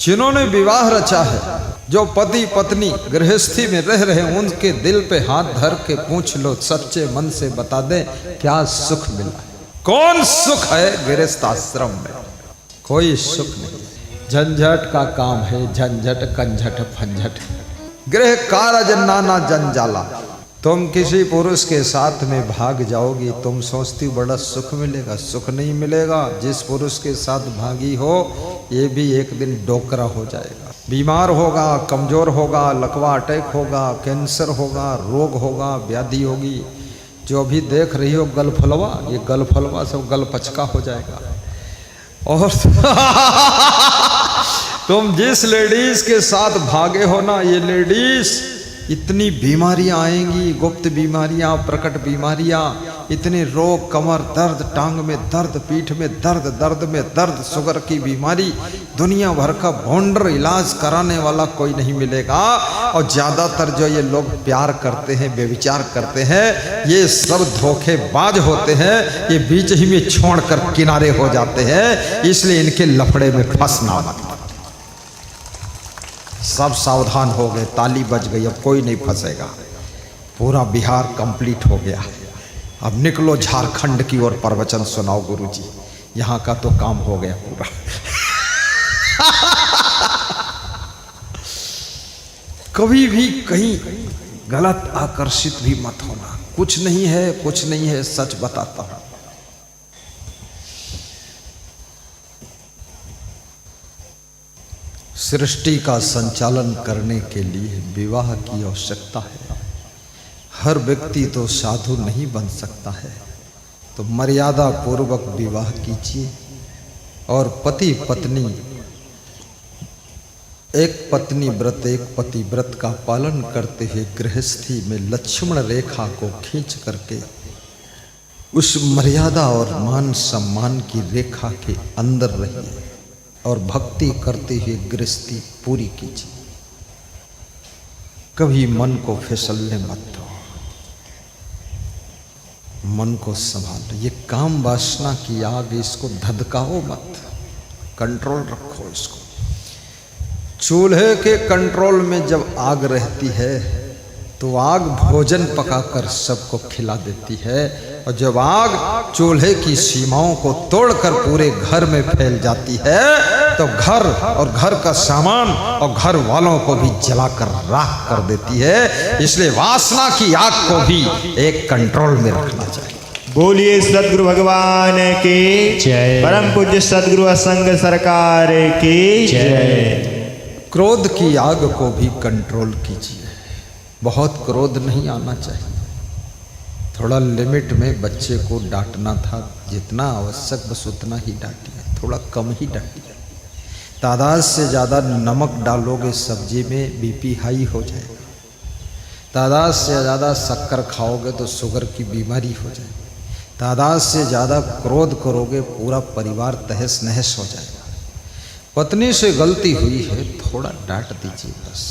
जिन्होंने विवाह रचा है, जो पति पत्नी गृहस्थी में रह रहे, उनके दिल पे हाथ धर के पूछ लो, सच्चे मन से बता दे क्या सुख मिला है? कौन सुख है गृहस्थ आश्रम में? कोई सुख नहीं। झंझट का काम है, झंझट कंझट फंझट, गृह कारज नाना जंजाला। तुम किसी पुरुष के साथ में भाग जाओगी, तुम सोचती बड़ा सुख मिलेगा, सुख नहीं मिलेगा। जिस पुरुष के साथ भागी हो, ये भी एक दिन डोकरा हो जाएगा, बीमार होगा, कमजोर होगा, लकवा अटैक होगा, कैंसर होगा, रोग होगा, व्याधि होगी। जो अभी देख रही हो गलफलवा, ये गलफलवा सब गलपचका हो जाएगा। और तुम जिस लेडीज के साथ भागे हो ना, ये लेडीज इतनी बीमारियां आएंगी, गुप्त बीमारियां, प्रकट बीमारियां, इतने रोग, कमर दर्द, टांग में दर्द, पीठ में दर्द, दर्द में दर्द, शुगर की बीमारी, दुनिया भर का भोंडर इलाज कराने वाला कोई नहीं मिलेगा। और ज्यादातर जो ये लोग प्यार करते हैं, व्यभिचार करते हैं, ये सब धोखेबाज होते हैं। ये बीच ही में छोड़कर किनारे हो जाते हैं, इसलिए इनके लफड़े में फंसना मत। सब सावधान हो गए, ताली बज गई, अब कोई नहीं फंसेगा। पूरा बिहार कंप्लीट हो गया। अब निकलो झारखंड की ओर, प्रवचन सुनाओ गुरुजी, यहाँ का तो काम हो गया पूरा। कभी भी कहीं गलत आकर्षित भी मत होना। कुछ नहीं है, कुछ नहीं है, सच बताता हूं। सृष्टि का संचालन करने के लिए विवाह की आवश्यकता है। हर व्यक्ति तो साधु नहीं बन सकता है, तो मर्यादा पूर्वक विवाह कीजिए। और पति पत्नी, एक पत्नी व्रत एक पति व्रत का पालन करते हुए गृहस्थी में लक्ष्मण रेखा को खींच करके उस मर्यादा और मान सम्मान की रेखा के अंदर रहिए और भक्ति करते हुए गृहस्थी पूरी कीजिए। कभी मन को फिसलने मत दो, मन को संभालो। ये काम वासना की आग, इसको धधकाओ मत, कंट्रोल रखो इसको। चूल्हे के कंट्रोल में जब आग रहती है तो आग भोजन पकाकर सबको खिला देती है, और जब आग चूल्हे की सीमाओं को तोड़कर पूरे घर में फैल जाती है तो घर और घर का सामान और घर वालों को भी जलाकर राख कर देती है। इसलिए वासना की आग को भी एक कंट्रोल में रखना चाहिए। बोलिए सदगुरु भगवान की जय, परम पूज्य सदगुरु असंग सरकार की जय। क्रोध की आग को भी कंट्रोल कीजिए। बहुत क्रोध नहीं आना चाहिए, थोड़ा लिमिट में बच्चे को डांटना था, जितना आवश्यक बस उतना ही डांटिए, थोड़ा कम ही डांटिए। तादाद से ज़्यादा नमक डालोगे सब्जी में बीपी हाई हो जाएगा। तादाद से ज़्यादा शक्कर खाओगे तो शुगर की बीमारी हो जाएगी। तादाद से ज़्यादा क्रोध करोगे पूरा परिवार तहस नहस हो जाएगा। पत्नी से गलती हुई है, थोड़ा डांट दीजिए, बस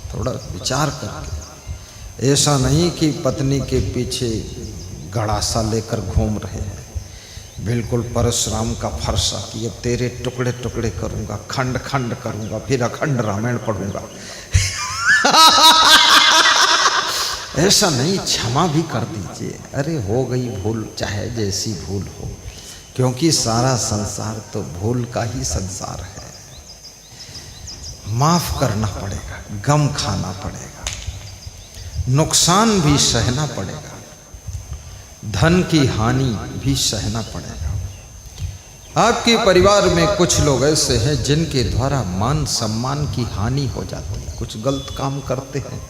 थोड़ा विचार करके। ऐसा नहीं कि पत्नी के पीछे गड़ासा लेकर घूम रहे हैं, बिल्कुल परशुराम का फरसा कि अब तेरे टुकड़े टुकड़े करूंगा, खंड खंड करूंगा, फिर अखंड रामायण पढ़ूंगा। ऐसा नहीं, क्षमा भी कर दीजिए। अरे हो गई भूल, चाहे जैसी भूल हो, क्योंकि सारा संसार तो भूल का ही संसार है। माफ करना पड़ेगा, गम खाना पड़ेगा, नुकसान भी सहना पड़ेगा, धन की हानि भी सहना पड़ेगा। आपके परिवार में कुछ लोग ऐसे हैं जिनके द्वारा मान सम्मान की हानि हो जाती है। कुछ गलत काम करते हैं,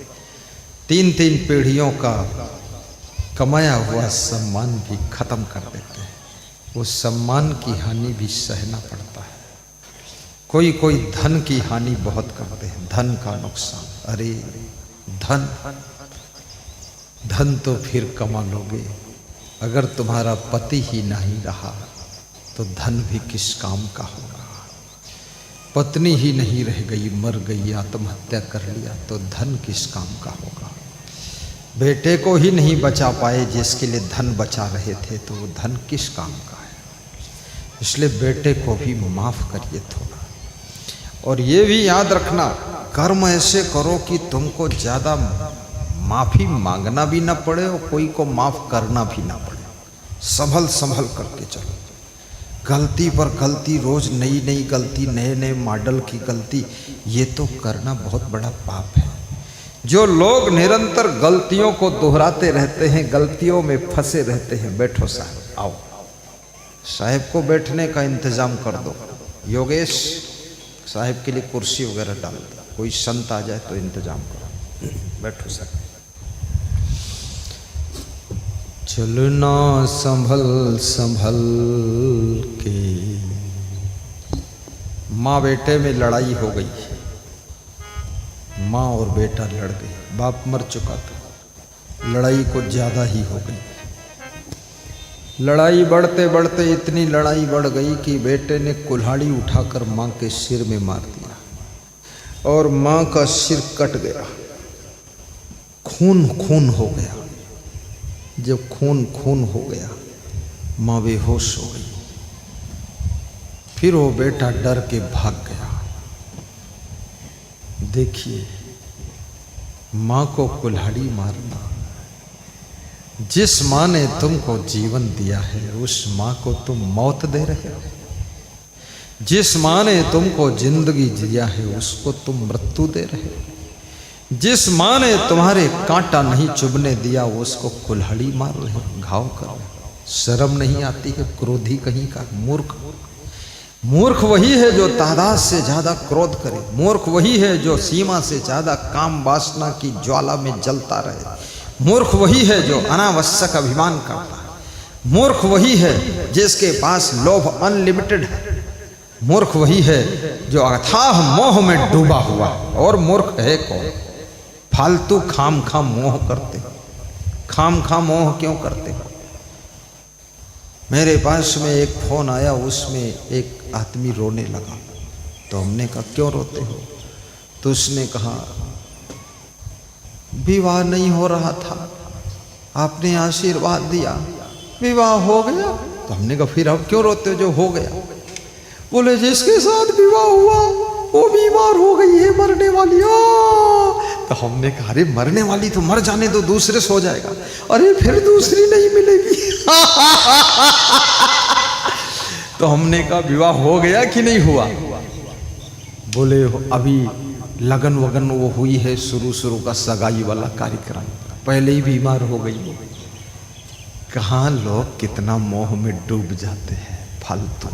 3-3 पीढ़ियों का कमाया हुआ सम्मान भी खत्म कर देते हैं। वो सम्मान की हानि भी सहना पड़ता है। कोई कोई धन की हानि बहुत करते हैं, धन का नुकसान। अरे धन धन तो फिर कमा लोगे, अगर तुम्हारा पति ही नहीं रहा तो धन भी किस काम का होगा। पत्नी ही नहीं रह गई, मर गई, आत्महत्या कर लिया तो धन किस काम का होगा। बेटे को ही नहीं बचा पाए जिसके लिए धन बचा रहे थे, तो वो धन किस काम का है। इसलिए बेटे को भी माफ करिए थोड़ा। और ये भी याद रखना, कर्म ऐसे करो कि तुमको ज्यादा माफी मांगना भी ना पड़े और कोई को माफ करना भी ना पड़े। संभल संभल करके चलो। गलती पर गलती, रोज नई नई गलती, नए नए मॉडल की गलती, ये तो करना बहुत बड़ा पाप है। जो लोग निरंतर गलतियों को दोहराते रहते हैं, गलतियों में फंसे रहते हैं, बैठो साहब, आओ साहब को बैठने का इंतजाम कर दो। योगेश साहब के लिए कुर्सी वगैरह डाल दो, कोई संत आ जाए तो इंतजाम करो, बैठो साहब। चलना संभल संभल के। माँ बेटे में लड़ाई हो गई, माँ और बेटा लड़ गए, बाप मर चुका था, लड़ाई कुछ ज्यादा ही हो गई। लड़ाई बढ़ते बढ़ते इतनी लड़ाई बढ़ गई कि बेटे ने कुल्हाड़ी उठाकर माँ के सिर में मार दिया और माँ का सिर कट गया, खून खून हो गया। जब खून खून हो गया, माँ बेहोश हो गई। फिर वो बेटा डर के भाग गया। देखिए, माँ को कुल्हाड़ी मारना, जिस माँ ने तुमको जीवन दिया है उस माँ को तुम मौत दे रहे हो। जिस माँ ने तुमको जिंदगी दिया है उसको तुम मृत्यु दे रहे हो। जिस माँ ने तुम्हारे कांटा नहीं चुभने दिया उसको कुल्हाड़ी मार रहे हो, घाव कर रहे हो। शर्म नहीं आती है? क्रोधी कहीं का, मूर्ख। मूर्ख वही है जो तादाद से ज्यादा क्रोध करे। मूर्ख वही है जो सीमा से ज्यादा काम वासना की ज्वाला में जलता रहे। मूर्ख वही है जो अनावश्यक अभिमान करता है। मूर्ख वही है जिसके पास लोभ अनलिमिटेड है। मूर्ख वही है जो अथाह मोह में डूबा हुआ। और मूर्ख है कौन? फालतू खाम खाम मोह करते हो। खाम खाम मोह क्यों करते हो? मेरे पास में एक फोन आया, उसमें एक आदमी रोने लगा। तो हमने कहा क्यों रोते हो? तो उसने कहा विवाह नहीं हो रहा था, आपने आशीर्वाद दिया, विवाह हो गया। तो हमने कहा फिर अब क्यों रोते हो जो हो गया? बोले जिसके साथ विवाह हुआ वो बीमार हो गई है, मरने वाली। तो हमने कहा अरे मरने वाली तो मर जाने दो, दूसरे सो जाएगा। अरे फिर दूसरी नहीं मिलेगी। तो हमने कहा विवाह हो गया कि नहीं हुआ? बोले अभी लगन वगन वो हुई है, शुरू शुरू का सगाई वाला कार्यक्रम, पहले ही बीमार हो गई। कहाँ लोग कितना मोह में डूब जाते हैं, फालतू।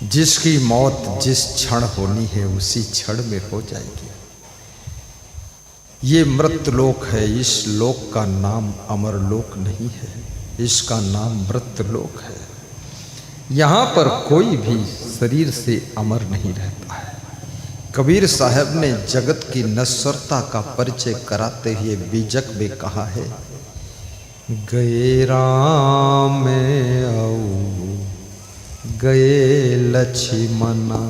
जिसकी मौत जिस क्षण होनी है उसी क्षण में हो जाएगी। ये मृत लोक है, इस लोक का नाम अमर लोक नहीं है, इसका नाम मृत लोक है। यहाँ पर कोई भी शरीर से अमर नहीं रहता है। कबीर साहब ने जगत की नश्वरता का परिचय कराते हुए बीजक में कहा है, गए राम में आओ गए लक्ष्मणा,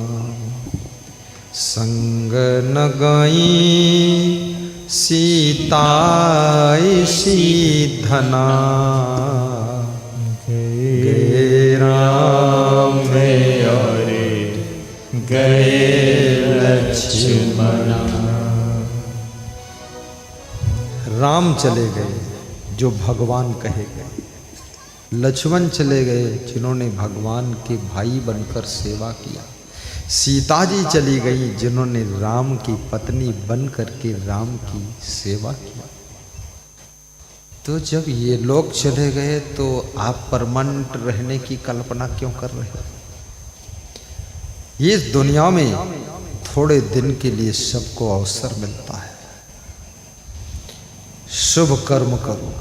संग न गई सीता सीधना, गए राम में और गए लक्ष्मणा। राम चले गए जो भगवान कहे गए, लक्ष्मण चले गए जिन्होंने भगवान के भाई बनकर सेवा किया, सीता जी चली गई जिन्होंने राम की पत्नी बनकर के राम की सेवा किया। तो जब ये लोग चले गए तो आप परमानेंट रहने की कल्पना क्यों कर रहे हो? ये दुनिया में थोड़े दिन के लिए सबको अवसर मिलता है। शुभ कर्म करो,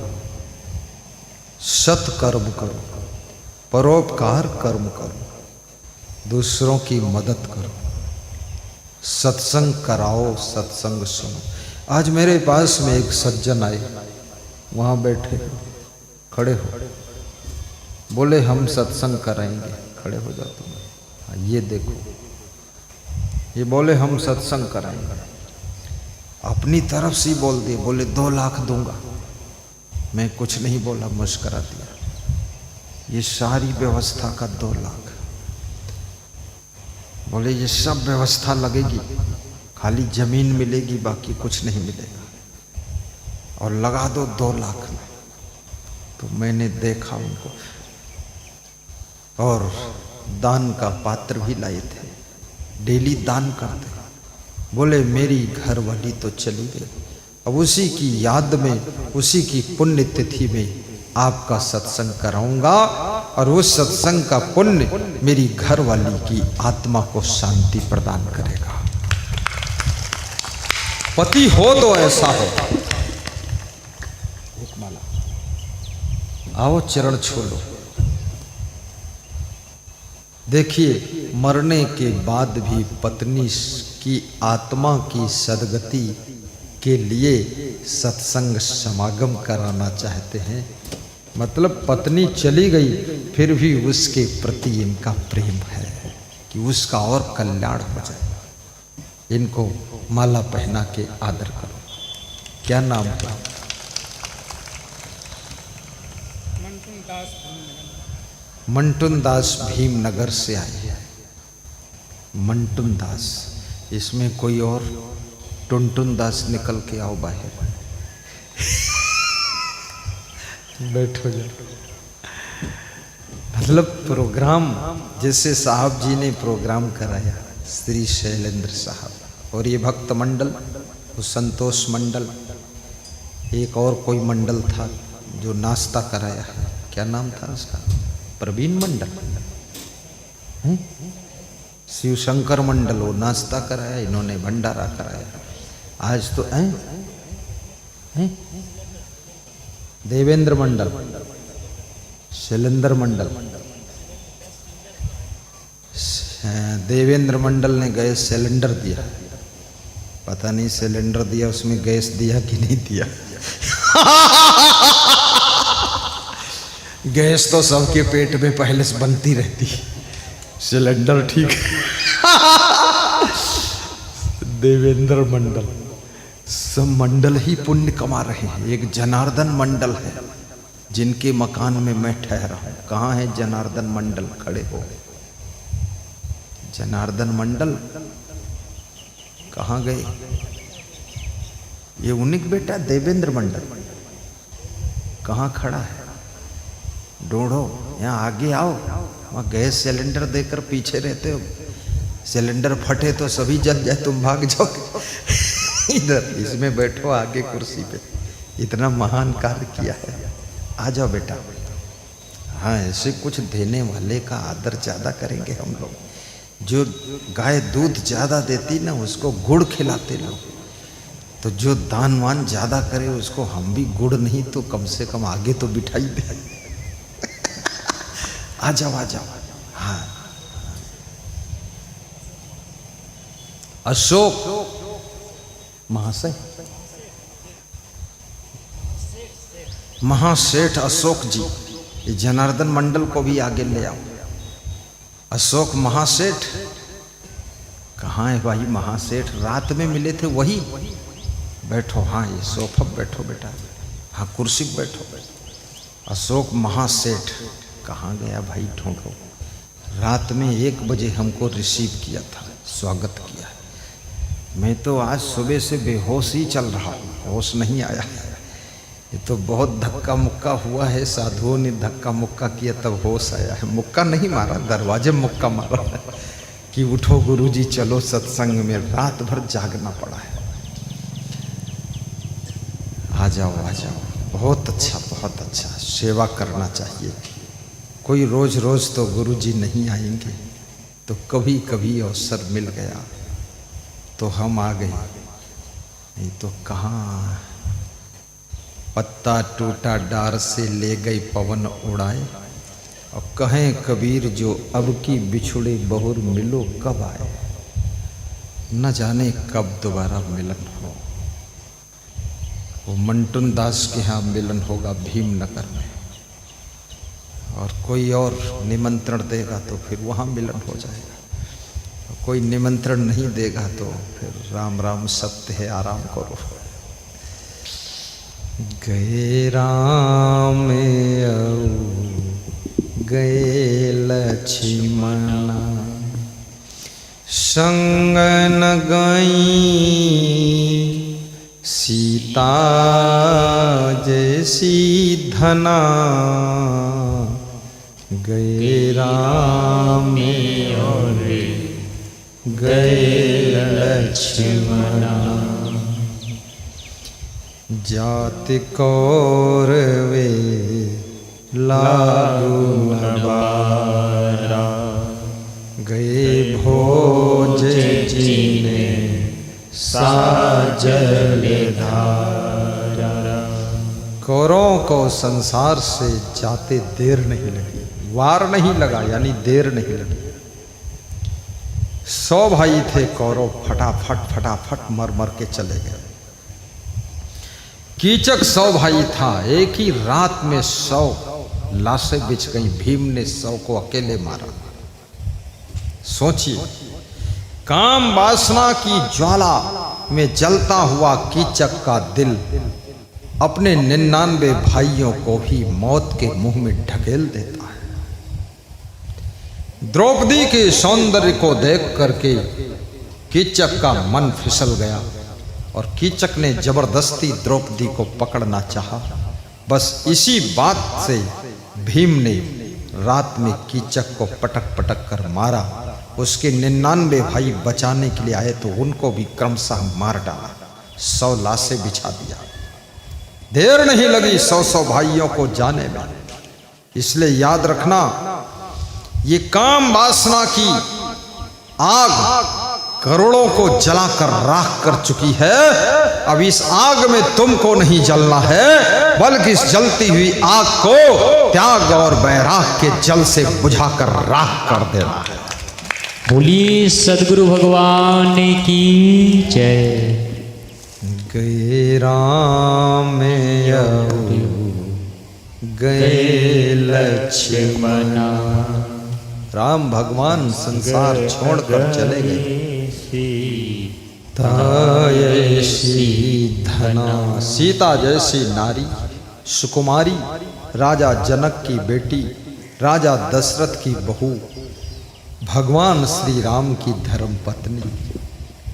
सत कर्म करो, परोपकार कर्म करो, दूसरों की मदद करो, सत्संग कराओ, सत्संग सुनो। आज मेरे पास में एक सज्जन आए, वहाँ बैठे खड़े हो, बोले हम सत्संग कराएंगे। खड़े हो जाओ तुम। ये देखो, ये बोले हम सत्संग कराएंगे, अपनी तरफ से बोल दिए। बोले 2 लाख दूंगा। मैं कुछ नहीं बोला, मुस्करा दिया। ये सारी व्यवस्था का 2 लाख। बोले ये सब व्यवस्था लगेगी, खाली जमीन मिलेगी, बाकी कुछ नहीं मिलेगा, और लगा दो 2 लाख में। तो मैंने देखा उनको, और दान का पात्र भी लाए थे, डेली दान करते। बोले मेरी घर वाली तो चली गई, अब उसी की याद में, उसी की पुण्य तिथि में आपका सत्संग कराऊंगा, और उस सत्संग का पुण्य मेरी घर वाली की आत्मा को शांति प्रदान करेगा। पति हो तो ऐसा हो। एक माला, आओ चरण छू लो। देखिए, मरने के बाद भी पत्नी की आत्मा की सद्गति के लिए सत्संग समागम कराना चाहते हैं। मतलब पत्नी चली गई, फिर भी उसके प्रति इनका प्रेम है कि उसका और कल्याण हो जाए। इनको माला पहना के आदर करो। क्या नाम था? मंटुन दास भीमनगर से आए हैं। मंटुन दास, इसमें कोई और टुनटुन दास निकल के आओ बाहर। बैठो जा। मतलब प्रोग्राम जैसे साहब जी ने प्रोग्राम कराया, श्री शैलेंद्र साहब, और ये भक्त मंडल, वो संतोष मंडल, एक और कोई मंडल था जो नाश्ता कराया है, क्या नाम था उसका? प्रवीण मंडल, शिव शंकर मंडल, वो नाश्ता कराया, इन्होंने भंडारा कराया। आज तो देवेंद्र मंडल, शैलेंद्र मंडल, देवेंद्र मंडल ने गैस सिलेंडर दिया, पता नहीं सिलेंडर दिया उसमें गैस दिया कि नहीं दिया। गैस तो सबके पेट में पहले से बनती रहती, सिलेंडर ठीक। देवेंद्र मंडल, सब मंडल ही पुण्य कमा रहे हैं। एक जनार्दन मंडल है जिनके मकान में मैं ठहरा हूं। कहाँ है जनार्दन मंडल? खड़े हो। जनार्दन मंडल कहाँ गए? ये उन्हीं का बेटा देवेंद्र मंडल कहाँ खड़ा है? ढूंढो, यहाँ आगे आओ। वहाँ गैस सिलेंडर देकर पीछे रहते हो, सिलेंडर फटे तो सभी जल जाए, तुम भाग जाओ। इधर इसमें बैठो आगे कुर्सी पे, इतना महान कार्य किया है। आ जाओ बेटा। हाँ, ऐसे कुछ देने वाले का आदर ज़्यादा करेंगे हम लोग। जो गाय दूध ज़्यादा देती ना, उसको गुड़ खिलाते लोग। तो जो दानवान ज़्यादा करे उसको हम भी गुड़ नहीं तो कम से कम आगे तो बिठाई दे। आ जाओ आ जाओ। हाँ, अशोक महाशय, महासेठ अशोक जी, ये जनार्दन मंडल को भी आगे ले आओ। अशोक महासेठ कहाँ है भाई? महासेठ रात में मिले थे, वही बैठो। हाँ, ये सोफा बैठो बेटा। हाँ, कुर्सी पर बैठो। अशोक महासेठ कहाँ गया भाई? ढूंढो। रात में 1 बजे हमको रिसीव किया था, स्वागत किया। मैं तो आज सुबह से बेहोश ही चल रहा हूँ, होश नहीं आया। ये तो बहुत धक्का मुक्का हुआ है, साधुओं ने धक्का मुक्का किया तब होश आया है। मुक्का नहीं मारा, दरवाजे मुक्का मारा है कि उठो गुरुजी चलो सत्संग में। रात भर जागना पड़ा है। आ जाओ आ जाओ। बहुत अच्छा, बहुत अच्छा। सेवा करना चाहिए। कोई रोज रोज तो गुरुजी नहीं आएंगे, तो कभी कभी अवसर मिल गया तो हम आ गए, नहीं तो कहाँ। पत्ता टूटा डार से ले गई पवन उड़ाए, और कहें कबीर जो अब की बिछुड़े बहुर मिलो कब आए। न जाने कब दोबारा मिलन हो। वो मंटुन दास के यहाँ मिलन होगा भीमनगर में, और कोई और निमंत्रण देगा तो फिर वहाँ मिलन हो जाएगा। कोई निमंत्रण नहीं देगा तो फिर राम राम सत्य है, आराम करो। गए राम गए लक्ष्मण, संग न गई सीता जैसी धना, गए राम और गए लक्ष्मणा। जाति कौरवे लागू नबारा, गए भोज जीने साजल धारा। कौरवों को संसार से जाते देर नहीं लगी, वार नहीं लगा, यानी देर नहीं लगी। 100 भाई थे कौरव, फटाफट फटाफट मर मर के चले गए। कीचक 100 भाई था, एक ही रात में 100 लाशें बिछ गई। भीम ने 100 को अकेले मारा। सोचिए, काम वासना की ज्वाला में जलता हुआ कीचक का दिल अपने 99 भाइयों को भी मौत के मुंह में ढकेल देता है। द्रौपदी के सौंदर्य को देख करके कीचक का मन फिसल गया और कीचक ने जबरदस्ती द्रौपदी को पकड़ना चाहा। बस इसी बात से भीम ने रात में कीचक को पटक पटक कर मारा। उसके 99 भाई बचाने के लिए आए तो उनको भी क्रमशः मार डाला, 100 लाशें बिछा दिया। देर नहीं लगी 100 भाइयों को जाने में। इसलिए याद रखना, ये काम वासना की आग करोड़ों को जलाकर राख कर चुकी है। अब इस आग में तुमको नहीं जलना है, बल्कि इस जलती हुई आग को त्याग और वैराग के जल से बुझाकर राख कर देना है। बोलिए सद्गुरु भगवान की जय। गए राम गए लक्ष्मणा। राम भगवान संसार छोड़कर चले गए। धना, सीता जैसी नारी, सुकुमारी, राजा जनक की बेटी, राजा दशरथ की बहू, भगवान श्री राम की धर्म पत्नी,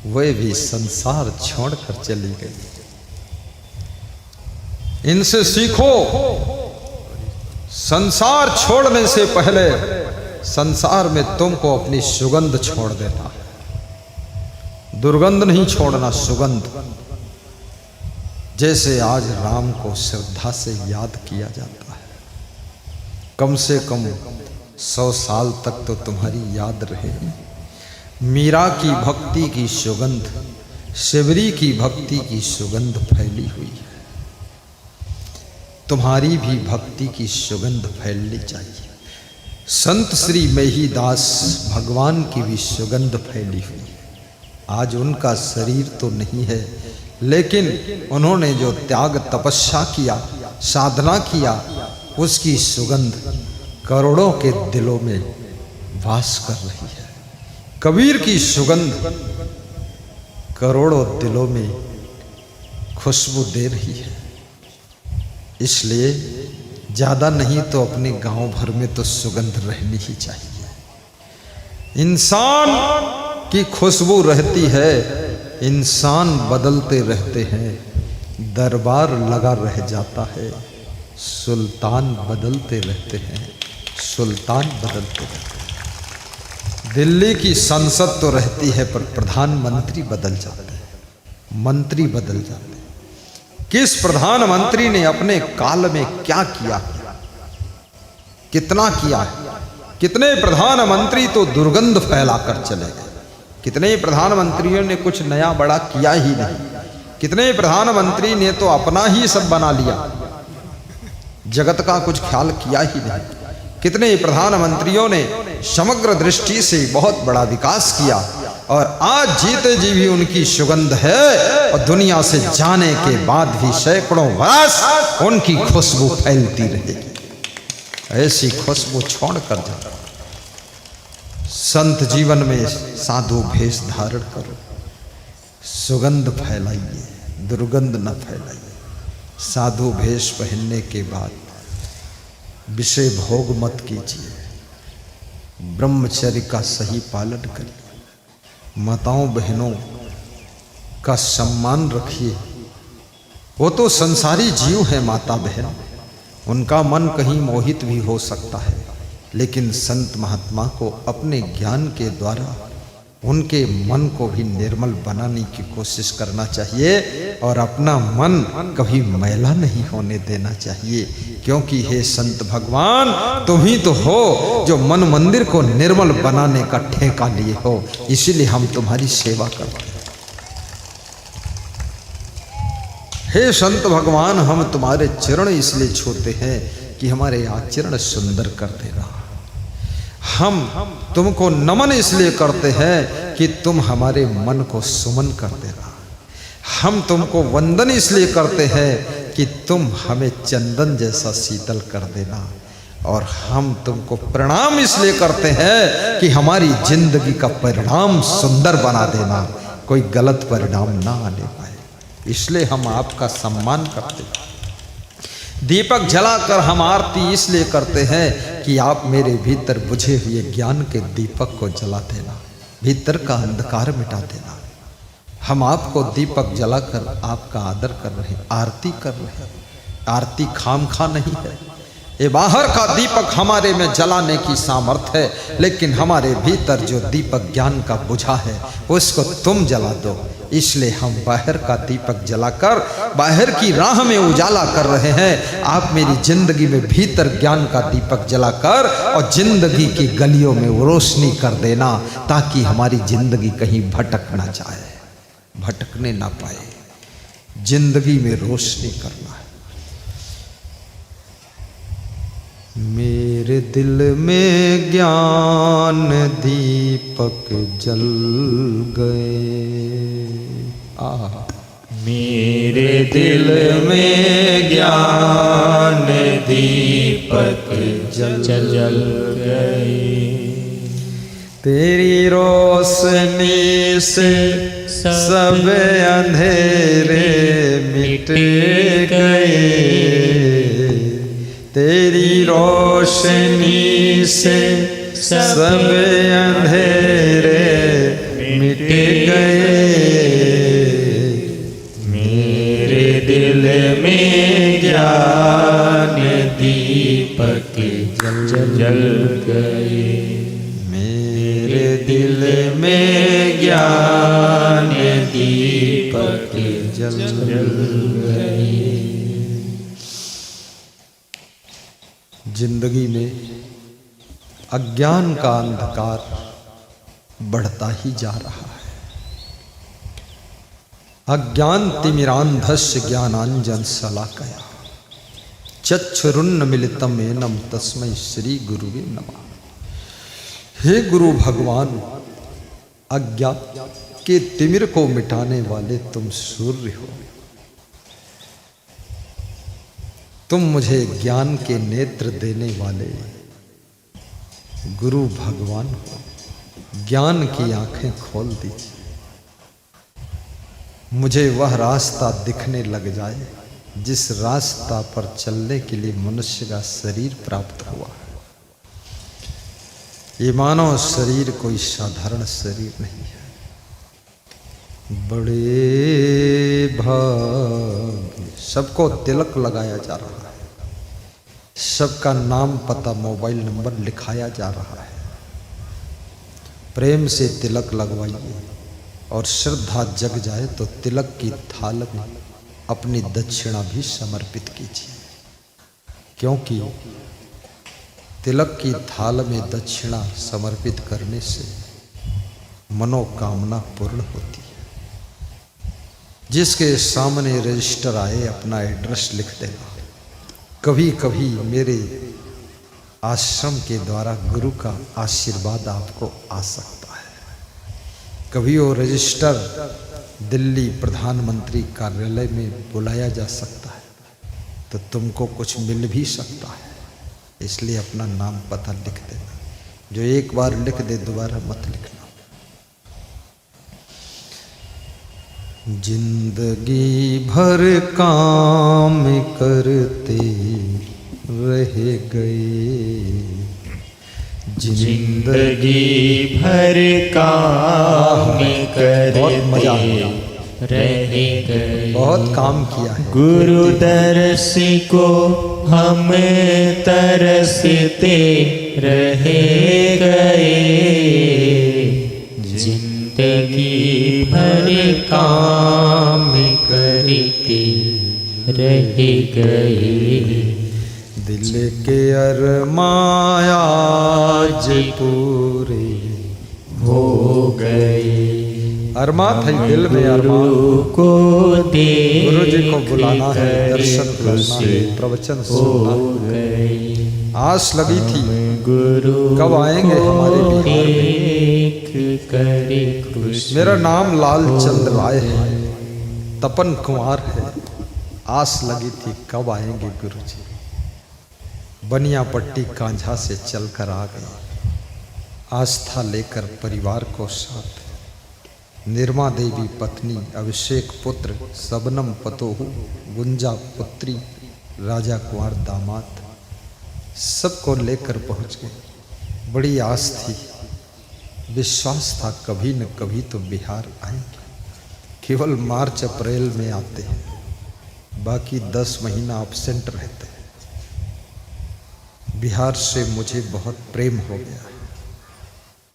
वे भी संसार छोड़कर चली गई। इनसे सीखो, संसार छोड़ने से पहले संसार में तुमको अपनी सुगंध छोड़ देना है। दुर्गंध नहीं छोड़ना, सुगंध। जैसे आज राम को श्रद्धा से याद किया जाता है, कम से कम 100 साल तक तो तुम्हारी याद रहेगी। मीरा की भक्ति की सुगंध, शिवरी की भक्ति की सुगंध फैली हुई है। तुम्हारी भी भक्ति की सुगंध फैलनी चाहिए। संत श्री मेहीदास भगवान की भी सुगंध फैली हुई है। आज उनका शरीर तो नहीं है, लेकिन उन्होंने जो त्याग तपस्या किया, साधना किया, उसकी सुगंध करोड़ों के दिलों में वास कर रही है। कबीर की सुगंध करोड़ों दिलों में खुशबू दे रही है। इसलिए ज़्यादा नहीं तो अपने गांव भर में तो सुगंध रहनी ही चाहिए। इंसान की खुशबू रहती है, इंसान बदलते रहते हैं, दरबार लगा रह जाता है, सुल्तान बदलते रहते हैं, सुल्तान बदलते रहते हैं। दिल्ली की संसद तो रहती है पर प्रधानमंत्री बदल जाते हैं, मंत्री बदल जाते हैं। किस प्रधानमंत्री ने अपने काल में क्या किया, कितना किया है? कितने प्रधानमंत्री तो दुर्गंध फैलाकर चले गए। कितने प्रधानमंत्रियों ने कुछ नया बड़ा किया ही नहीं। कितने प्रधानमंत्री ने तो अपना ही सब बना लिया, जगत का कुछ ख्याल किया ही नहीं। कितने प्रधानमंत्रियों ने समग्र दृष्टि से बहुत बड़ा विकास किया और आज जीते जी भी उनकी सुगंध है और दुनिया से जाने के बाद भी सैकड़ों वर्ष उनकी खुशबू फैलती रहेगी। ऐसी खुशबू छोड़ कर जाओ। संत जीवन में साधु भेष धारण करो, सुगंध फैलाइए, दुर्गंध न फैलाइए। साधु भेष पहनने के बाद विषय भोग मत कीजिए, ब्रह्मचर्य का सही पालन करिए। माताओं बहनों का सम्मान रखिए। वो तो संसारी जीव है माता बहन, उनका मन कहीं मोहित भी हो सकता है, लेकिन संत महात्मा को अपने ज्ञान के द्वारा उनके मन को भी निर्मल बनाने की कोशिश करना चाहिए और अपना मन कभी मैला नहीं होने देना चाहिए। क्योंकि हे संत भगवान, तुम ही तो हो जो मन मंदिर को निर्मल बनाने का ठेका लिए हो, इसीलिए हम तुम्हारी सेवा करते हैं। हे संत भगवान, हम तुम्हारे चरण इसलिए छूते हैं कि हमारे आचरण सुंदर कर देना। हम तुमको नमन इसलिए करते हैं कि तुम हमारे मन को सुमन कर देना। हम तुमको वंदन इसलिए करते हैं कि तुम हमें चंदन जैसा शीतल कर देना। और हम तुमको प्रणाम इसलिए करते हैं कि हमारी जिंदगी का परिणाम सुंदर बना देना, कोई गलत परिणाम ना आने पाए, इसलिए हम आपका सम्मान करते हैं। दीपक जलाकर हम आरती इसलिए करते हैं कि आप मेरे भीतर बुझे हुए ज्ञान के दीपक को जला देना, भीतर का अंधकार मिटा देना। हम आपको दीपक जलाकर आपका आदर कर रहे हैं, आरती कर रहे हैं। आरती खामखा नहीं है, ये बाहर का दीपक हमारे में जलाने की सामर्थ्य है, लेकिन हमारे भीतर जो दीपक ज्ञान का बुझा है उसको तुम जला दो। इसलिए हम बाहर का दीपक जलाकर बाहर की राह में उजाला कर रहे हैं। आप मेरी जिंदगी में भीतर ज्ञान का दीपक जलाकर और जिंदगी की गलियों में रोशनी कर देना, ताकि हमारी जिंदगी कहीं भटक ना जाए, भटकने ना पाए। जिंदगी में रोशनी करना है। मेरे दिल में ज्ञान दीपक जल गए, मेरे दिल में ज्ञान दीपक जल गए। तेरी रोशनी से सब अंधेरे मिट गए। तेरी रोशनी से सब अंधेरे मिट गए। मेरे दिल में ज्ञान दीपक जल गए। मेरे दिल में ज्ञान दीपक जल गए। जिंदगी में अज्ञान का अंधकार बढ़ता ही जा रहा है। अज्ञान तिमिरांधस्य ज्ञानांजन शलाकया चक्षुरुन्मीलितं येन तस्मै श्री गुरुवे नमः। हे गुरु भगवान, अज्ञान के तिमिर को मिटाने वाले तुम सूर्य हो। तुम मुझे ज्ञान के नेत्र देने वाले गुरु भगवान हो। ज्ञान की आंखें खोल दीजिए, मुझे वह रास्ता दिखने लग जाए जिस रास्ता पर चलने के लिए मनुष्य का शरीर प्राप्त हुआ है। ये मानव शरीर कोई साधारण शरीर नहीं है। बड़े भाग्य, सबको तिलक लगाया जा रहा है, सबका नाम पता मोबाइल नंबर लिखाया जा रहा है। प्रेम से तिलक लगवाइए और श्रद्धा जग जाए तो तिलक की थाल में अपनी दक्षिणा भी समर्पित कीजिए, क्योंकि तिलक की थाल में दक्षिणा समर्पित करने से मनोकामना पूर्ण होती है। जिसके सामने रजिस्टर आए अपना एड्रेस लिख देना। कभी कभी मेरे आश्रम के द्वारा गुरु का आशीर्वाद आपको आ सकता है। कभी वो रजिस्टर दिल्ली प्रधानमंत्री कार्यालय में बुलाया जा सकता है, तो तुमको कुछ मिल भी सकता है। इसलिए अपना नाम पता लिख देना। जो एक बार लिख दे दोबारा मत लिखना। जिंदगी भर काम करते रह गए, जिंदगी भर काम बहुत मजा करते आया। रह गए। बहुत काम किया है। गुरु दर्श को हम तरसते रह गए। जिंदगी भर काम करते रह गए। दिल के अरमान आज पूरे हो गए। अरमान था दिल में अरमान को दे गुरु जी को बुलाना है, दर्शन करना है, प्रवचन सुनना है। आस लगी थी गुरु कब आएंगे हमारे बिहार में। देख करे खुश। मेरा नाम लालचंद राय है, तपन कुमार है। आस लगी थी कब आएंगे गुरु जी। बनिया पट्टी कांझा से चलकर आ गए, आस्था लेकर परिवार को साथ। निर्मा देवी पत्नी, अभिषेक पुत्र, सबनम पतोहू, गुंजा पुत्री, राजा कुंवर दामाद, सबको लेकर पहुंच गए। बड़ी आस थी, विश्वास था कभी न कभी तो बिहार आएंगे। केवल मार्च अप्रैल में आते हैं, बाकी 10 महीना एब्सेंट रहते हैं। बिहार से मुझे बहुत प्रेम हो गया।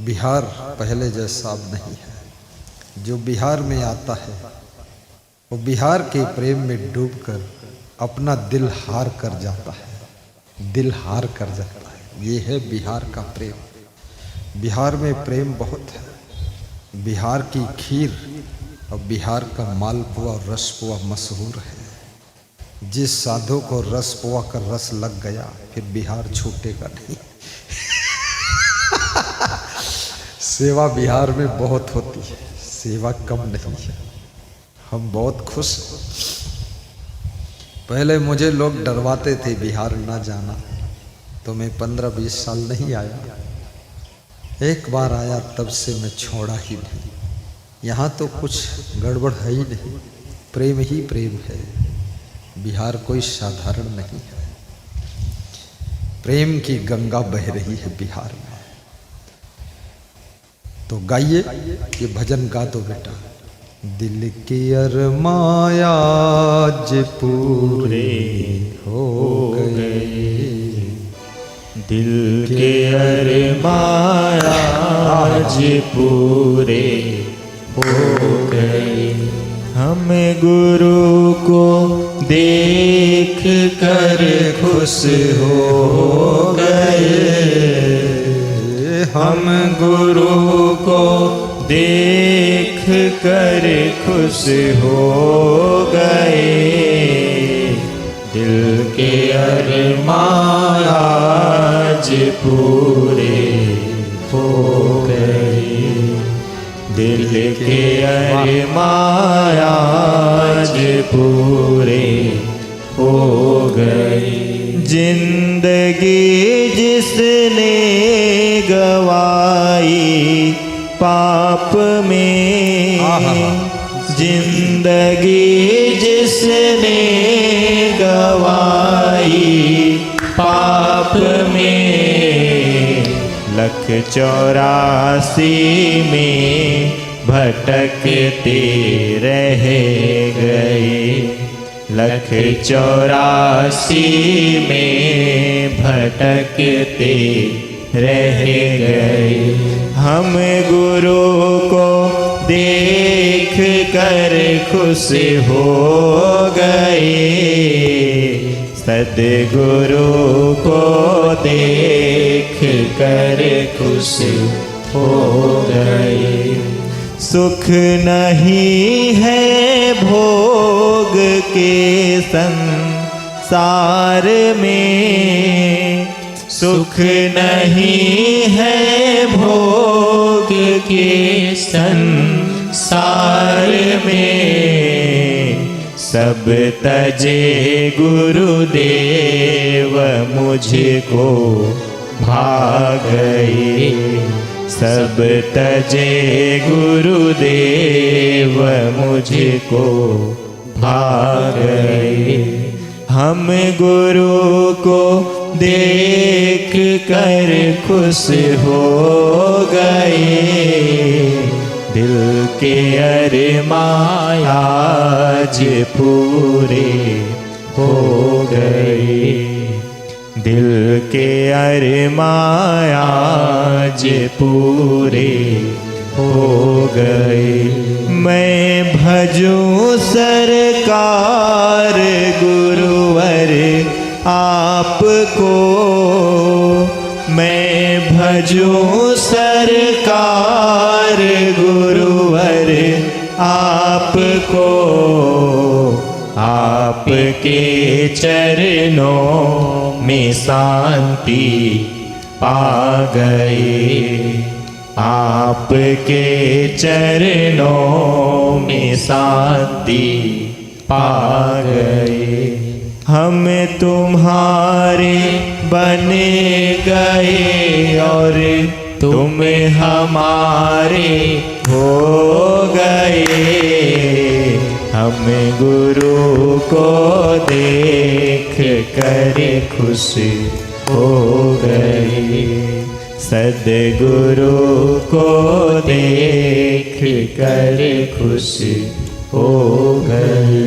बिहार पहले जैसा अब नहीं है। जो बिहार में आता है वो बिहार के प्रेम में डूबकर अपना दिल हार कर जाता है, दिल हार कर जाता है। ये है बिहार का प्रेम। बिहार में प्रेम बहुत है। बिहार की खीर और बिहार का मालपुआ और रसपुआ मशहूर है। जिस साधु को रसपुआ का रस लग गया फिर बिहार छूटेगा नहीं। सेवा बिहार में बहुत होती है, सेवा कम नहीं है। हम बहुत खुश हैं। पहले मुझे लोग डरवाते थे बिहार ना जाना, तो मैं 15-20 साल नहीं आया। एक बार आया तब से मैं छोड़ा ही नहीं। यहाँ तो कुछ गड़बड़ है ही नहीं, प्रेम ही प्रेम है। बिहार कोई साधारण नहीं है। प्रेम की गंगा बह रही है बिहार में। तो गाइए, ये भजन गा दो बेटा। दिल के अरमान आज पूरे हो गए। दिल के अरमान आज पूरे हो गए। हम गुरु को देख कर खुश हो गए। हम गुरु को देख कर खुश हो गए। दिल के अरमान आज पूरे हो गए। दिल के अरमान आज पूरे हो गए। जिंदगी जिसने गवाई पाप में, जिंदगी जिसने गवाई पाप में, 184 में भटकते रह गए। 184 में भटकते रह गए। हम गुरु को देख कर खुश हो गए। सद्गुरु को देख कर खुश हो गए। सुख नहीं है भोग के संसार में, सुख नहीं है भोग के संसार में। सब तजे गुरुदेव मुझको भाग गए। सब तजे गुरुदेव मुझको भाग गए। हम गुरु को देख कर खुश हो गए, दिल के अरमान आज पूरे हो गए, दिल के अरमान आज पूरे हो गए। मैं भजूं सरकार गुरुवर आपको, मैं भजूं सरकार गुरुवर आपको, आपके चरणों में शांति पा गए, आपके चरणों में शांति पा गए। हम तुम्हारे बने गए और तुम हमारे हो गए, हम गुरु को देख कर खुश हो गए, सद्गुरु को देख कर खुश हो गए।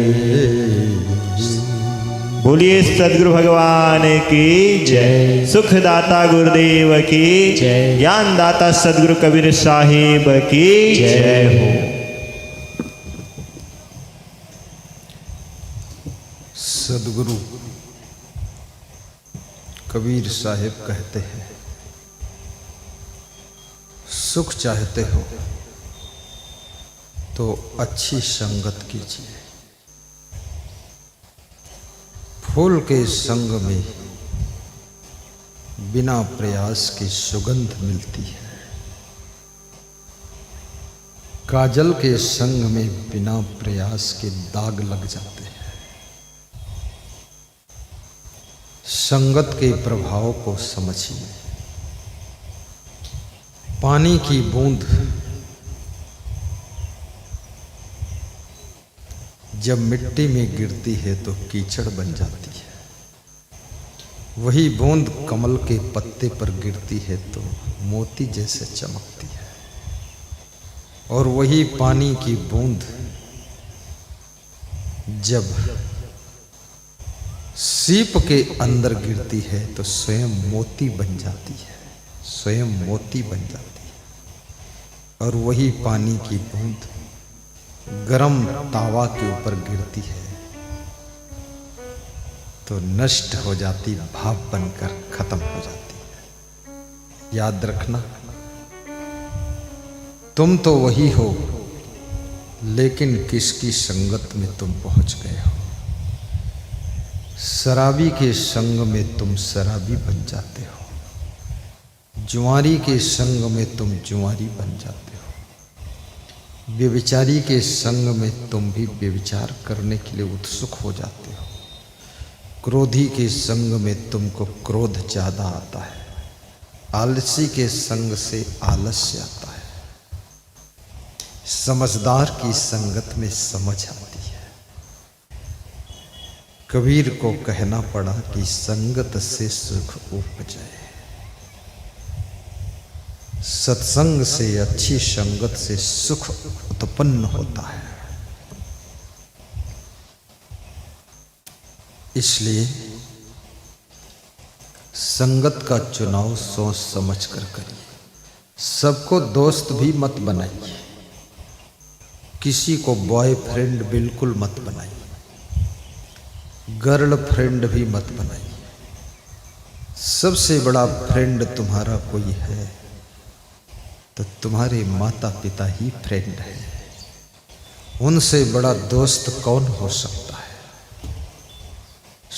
बोलिए सद्गुरु भगवान की जय। सुखदाता गुरुदेव की जय। ज्ञानदाता सद्गुरु कबीर साहिब की जय हो। सद्गुरु कबीर साहिब कहते हैं, सुख चाहते हो तो अच्छी संगत कीजिए। फूल के संग में बिना प्रयास की सुगंध मिलती है, काजल के संग में बिना प्रयास के दाग लग जाते हैं। संगत के प्रभाव को समझिए। पानी की बूंद जब मिट्टी में गिरती है तो कीचड़ बन जाती है, वही बूंद कमल के पत्ते पर गिरती है तो मोती जैसे चमकती है, और वही पानी की बूंद जब सीप के अंदर गिरती है तो स्वयं मोती बन जाती है, स्वयं मोती बन जाती है। और वही पानी की बूंद गरम तावा के ऊपर गिरती है तो नष्ट हो जाती, भाप बनकर खत्म हो जाती है। याद रखना, तुम तो वही हो, लेकिन किसकी संगत में तुम पहुंच गए हो। शराबी के संग में तुम शराबी बन जाते हो, जुआरी के संग में तुम जुआरी बन जाते हो, व्यभिचारी के संग में तुम भी व्यभिचार करने के लिए उत्सुक हो जाते हो, क्रोधी के संग में तुमको क्रोध ज्यादा आता है, आलसी के संग से आलस्य आता है, समझदार की संगत में समझ आती है। कबीर को कहना पड़ा कि संगत से सुख उपजे, सत्संग से, अच्छी संगत से सुख उत्पन्न होता है। इसलिए संगत का चुनाव सोच समझ कर करिए। सबको दोस्त भी मत बनाइए, किसी को बॉयफ्रेंड बिल्कुल मत बनाइए, गर्ल फ्रेंड भी मत बनाइए। सबसे बड़ा फ्रेंड तुम्हारा कोई है तो तुम्हारे माता पिता ही फ्रेंड है, उनसे बड़ा दोस्त कौन हो सकता है।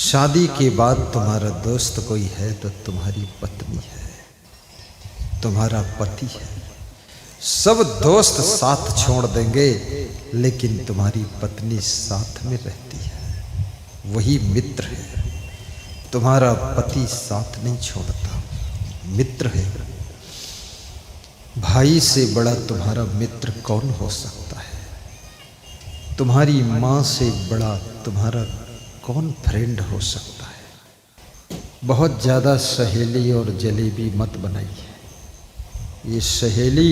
शादी के बाद तुम्हारा दोस्त कोई है तो तुम्हारी पत्नी है, तुम्हारा पति है। सब दोस्त साथ छोड़ देंगे लेकिन तुम्हारी पत्नी साथ में रहती है, वही मित्र है। तुम्हारा पति साथ नहीं छोड़ता, मित्र है। भाई से बड़ा तुम्हारा मित्र कौन हो सकता है। तुम्हारी माँ से बड़ा तुम्हारा कौन फ्रेंड हो सकता है। बहुत ज़्यादा सहेली और जलेबी मत बनाइए। ये सहेली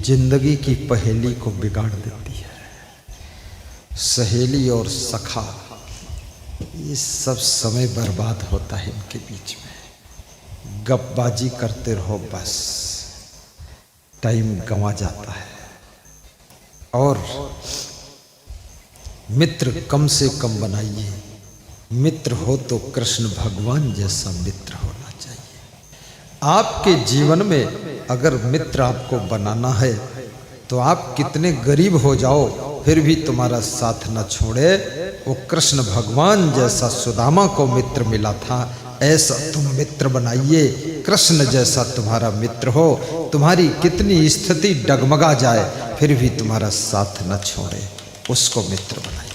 जिंदगी की पहेली को बिगाड़ देती है। सहेली और सखा, ये सब समय बर्बाद होता है इनके बीच में। गपबाजी करते रहो, बस टाइम गंवा जाता है। और मित्र कम से कम बनाइए। मित्र हो तो कृष्ण भगवान जैसा मित्र होना चाहिए। आपके जीवन में अगर मित्र आपको बनाना है तो आप कितने गरीब हो जाओ फिर भी तुम्हारा साथ न छोड़े। वो कृष्ण भगवान जैसा सुदामा को मित्र मिला था, ऐसा तुम मित्र बनाइए। कृष्ण जैसा तुम्हारा मित्र हो, तुम्हारी कितनी स्थिति डगमगा जाए फिर भी तुम्हारा साथ न छोड़े, उसको मित्र बनाइए।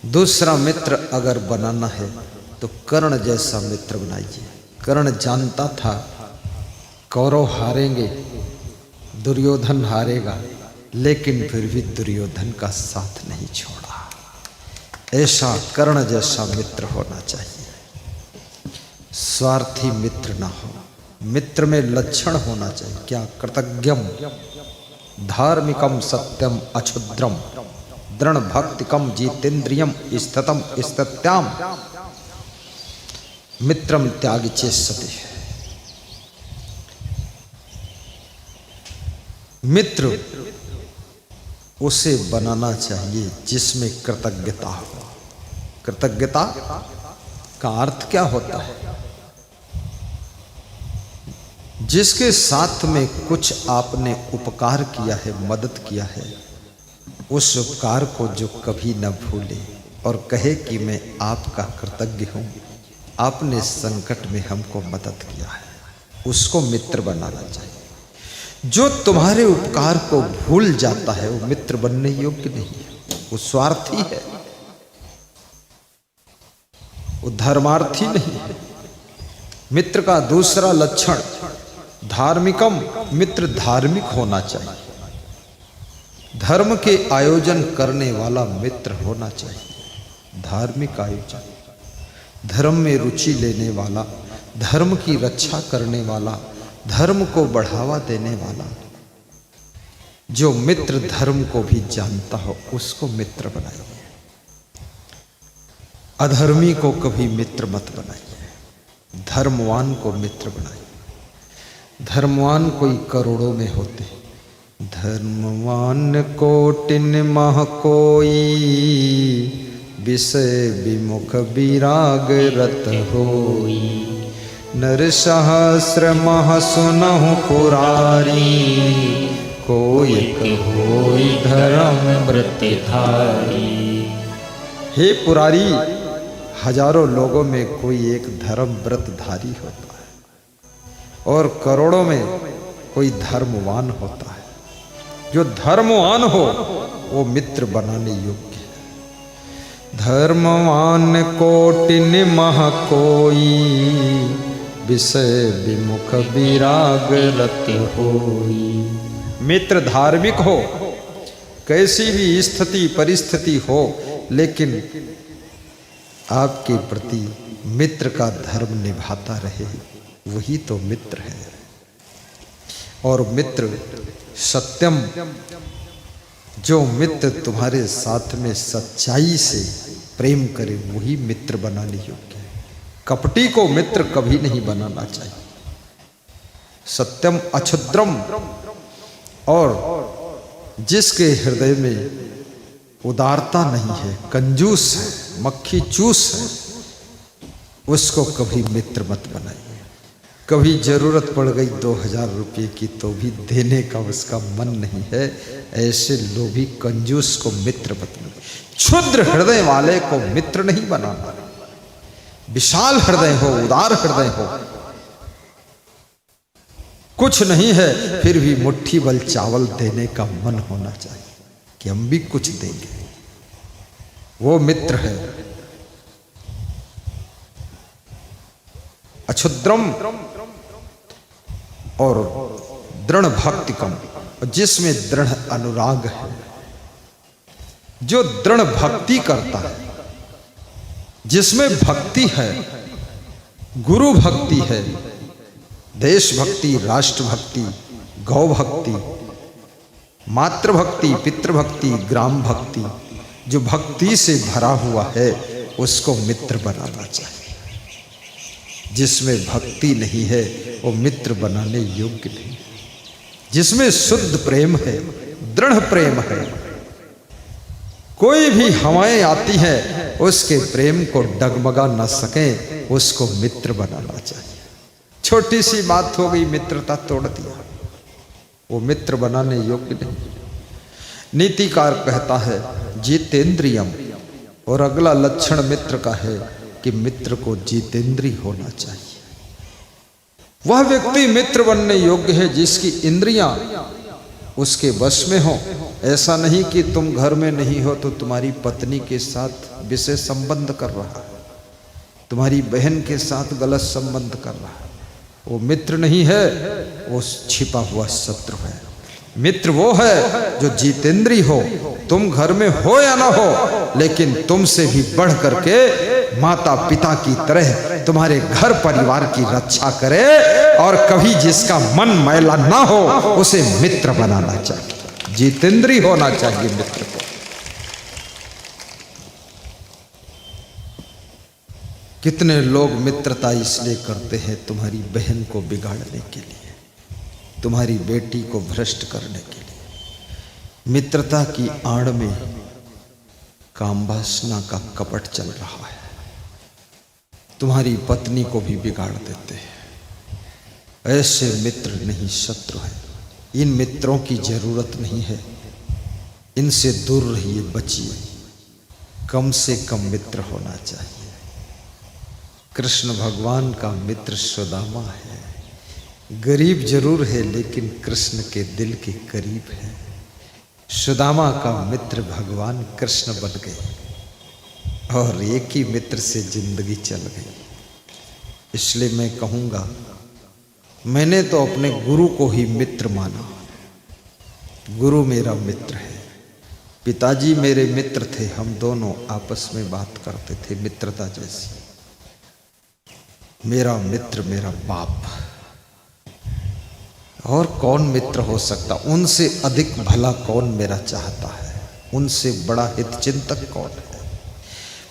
दूसरा मित्र अगर बनाना है तो कर्ण जैसा मित्र बनाइए। कर्ण जानता था कौरव हारेंगे, दुर्योधन हारेगा, लेकिन फिर भी दुर्योधन का साथ नहीं छोड़ा। ऐसा कर्ण जैसा मित्र होना चाहिए। स्वार्थी मित्र ना हो। मित्र में लक्षण होना चाहिए क्या? कृतज्ञम, धार्मिकम, सत्यम, अक्षुद्रम, दृढ़ भक्तिकम, जितेंद्रियम, स्थितम, स्थित्याम, मित्रम त्याग चेष्यति। मित्र उसे बनाना चाहिए जिसमें कृतज्ञता हो। कृतज्ञता का अर्थ क्या होता है? जिसके साथ में कुछ आपने उपकार किया है, मदद किया है, उस उपकार को जो कभी न भूले और कहे कि मैं आपका कृतज्ञ हूँ, आपने संकट में हमको मदद किया है, उसको मित्र बनाना चाहिए। जो तुम्हारे उपकार को भूल जाता है वो मित्र बनने योग्य नहीं है, वो स्वार्थी है, वो धर्मार्थी नहीं है। मित्र का दूसरा लक्षण धार्मिकम, मित्र धार्मिक होना चाहिए। धर्म के आयोजन करने वाला मित्र होना चाहिए। धार्मिक आयोजन, धर्म में रुचि लेने वाला, धर्म की रक्षा करने वाला, धर्म को बढ़ावा देने वाला। जो मित्र धर्म को भी जानता हो उसको मित्र बनाइए। अधर्मी को कभी मित्र मत बनाइए, धर्मवान को मित्र बनाइए। धर्मवान कोई करोड़ों में होते, धर्मवान कोटिन मह कोई, विषय विमुख विराग रत होई। नर सहस्र मह सुनहु पुरारी, कोई होई धर्म व्रतधारी। हे पुरारी, हजारों लोगों में कोई एक धर्म व्रतधारी होता है और करोड़ों में कोई धर्मवान होता है। जो धर्मवान हो वो मित्र बनाने योग्य है। धर्मवान कोटिन मह कोई, विषय विमुख विराग रत होई। मित्र धार्मिक हो, कैसी भी स्थिति परिस्थिति हो, लेकिन आपके प्रति मित्र का धर्म निभाता रहे, वही तो मित्र है। और मित्र सत्यम, जो मित्र तुम्हारे साथ में सच्चाई से प्रेम करे वही मित्र बनाने योग्य है। कपटी को मित्र कभी नहीं बनाना चाहिए। सत्यम अक्षुद्रम, और जिसके हृदय में उदारता नहीं है, कंजूस है, मक्खी चूस है, उसको कभी मित्र मत बनाइए। कभी जरूरत पड़ गई 2000 रुपये की तो भी देने का उसका मन नहीं है, ऐसे लोभी कंजूस को मित्र मत बनाइए। क्षुद्र हृदय वाले को मित्र नहीं बनाना। विशाल हृदय हो, उदार हृदय हो, कुछ नहीं है फिर भी मुट्ठी भर चावल देने का मन होना चाहिए कि हम भी कुछ देंगे, वो मित्र है। अक्षुद्रम और दृढ़ भक्तिकम, जिसमें दृढ़ अनुराग है। जो दृढ़ भक्ति करता है, जिसमें भक्ति है, गुरु भक्ति है, देशभक्ति, राष्ट्रभक्ति, गौ भक्ति, मातृभक्ति, पितृभक्ति, ग्राम भक्ति, जो भक्ति से भरा हुआ है उसको मित्र बनाना चाहिए। जिसमें भक्ति नहीं है वो मित्र बनाने योग्य नहीं। जिसमें शुद्ध प्रेम है, दृढ़ प्रेम है, कोई भी हवाएं आती है उसके प्रेम को डगमगा न सके, उसको मित्र बनाना चाहिए। छोटी सी बात हो गई, मित्रता तोड़ दिया, वो मित्र बनाने योग्य नहीं। नीतिकार कहता है जितेंद्रियम, और अगला लक्षण मित्र का है कि मित्र को जितेंद्री होना चाहिए। वह व्यक्ति मित्र बनने योग्य है जिसकी इंद्रियां उसके वश में हो। ऐसा नहीं कि तुम घर में नहीं हो तो तुम्हारी पत्नी के साथ विषय संबंध कर रहा है, तुम्हारी बहन के साथ गलत संबंध कर रहा है, वो मित्र नहीं है, वो छिपा हुआ शत्रु है। मित्र वो है जो जितेंद्री हो, तुम घर में हो या ना हो, लेकिन तुमसे भी बढ़ करके माता पिता की तरह तुम्हारे घर परिवार की रक्षा करे, और कभी जिसका मन मैला ना हो उसे मित्र बनाना चाहिए। जितेंद्री होना चाहिए मित्र को। कितने लोग मित्रता इसलिए करते हैं तुम्हारी बहन को बिगाड़ने के लिए, तुम्हारी बेटी को भ्रष्ट करने के लिए। मित्रता की आड़ में कामवासना का कपट चल रहा है, तुम्हारी पत्नी को भी बिगाड़ देते हैं। ऐसे मित्र नहीं, शत्रु है। इन मित्रों की जरूरत नहीं है, इनसे दूर रहिए, बचिए। कम से कम मित्र होना चाहिए। कृष्ण भगवान का मित्र सुदामा है, गरीब जरूर है लेकिन कृष्ण के दिल के करीब है। सुदामा का मित्र भगवान कृष्ण बन गए और एक ही मित्र से जिंदगी चल गई। इसलिए मैं कहूँगा, मैंने तो अपने गुरु को ही मित्र माना। गुरु मेरा मित्र है। पिताजी मेरे मित्र थे, हम दोनों आपस में बात करते थे मित्रता जैसी। मेरा मित्र मेरा बाप, और कौन मित्र हो सकता? उनसे अधिक भला कौन मेरा चाहता है? उनसे बड़ा हित चिंतक कौन है?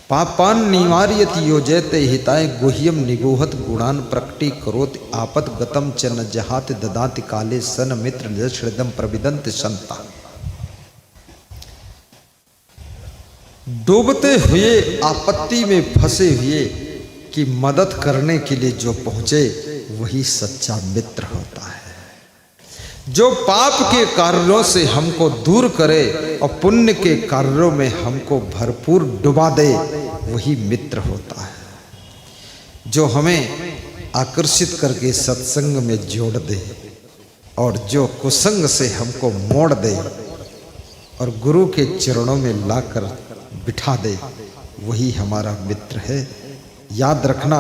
पापान निवार्यति योजयते हिताय गुह्यम निगोहत गुणान प्रकटी करोति आपत गतम च न जहाति ददाति काले सन मित्र लक्षणदम प्रविदंत संता। डूबते हुए, आपत्ति में फंसे हुए की मदद करने के लिए जो पहुंचे वही सच्चा मित्र होता है। जो पाप के कार्यों से हमको दूर करे और पुण्य के कार्यों में हमको भरपूर डुबा दे वही मित्र होता है। जो हमें आकर्षित करके सत्संग में जोड़ दे और जो कुसंग से हमको मोड़ दे और गुरु के चरणों में लाकर बिठा दे वही हमारा मित्र है। याद रखना,